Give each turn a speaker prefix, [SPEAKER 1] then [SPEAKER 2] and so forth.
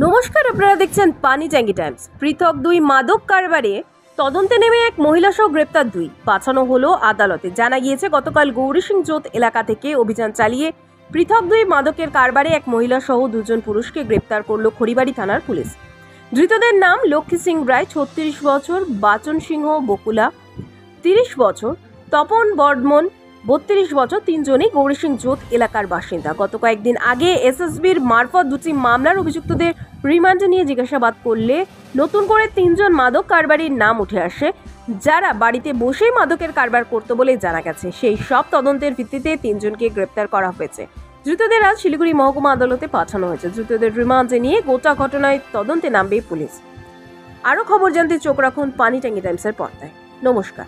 [SPEAKER 1] নমস্কার, আপনারা দেখছেন পানি ট্যাঙ্কি টাইমস। পৃথক দুই মাদক কারবারে তদন্তে নেমে এক মহিলা সহ গ্রেপ্তার দুই পাঠানো হলো আদালতে। জানা গিয়েছে, গতকাল গৌরী সিং জোত এলাকা থেকে অভিযান চালিয়ে পৃথক দুই মাদকের কারবারে এক মহিলা সহ দুজন পুরুষকে গ্রেপ্তার করল খড়িবাড়ি থানার পুলিশ। ধৃতদের নাম লক্ষ্মী সিং রায় 36 বছর, বাচন সিংহ বকুলা 30 বছর, তপন বর্মন 32 বছর। তিনজনই গৌরী সিং জোত এলাকার বাসিন্দা। গত কয়েকদিন আগে এসএসবির মারফত দুটি মামলার অভিযুক্তদের রিমান্ডে নিয়ে জিজ্ঞাসাবাদ করলে নতুন করে তিনজন মাদক কারবারির নাম উঠে আসে, যারা বাড়িতে বসেই মাদকের কারবার করত বলে জানা গেছে। সেই সব তদন্তের ভিত্তিতে তিনজনকে গ্রেপ্তার করা হয়েছে। ধৃতদের আজ শিলিগুড়ি মহকুমা আদালতে পাঠানো হয়েছে। ধৃতদের রিমান্ডে নিয়ে গোটা ঘটনায় তদন্তে নামবে পুলিশ। আরও খবর জানতে চোখ রাখুন পানি ট্যাঙ্কি টাইমসের পর্দায়। নমস্কার।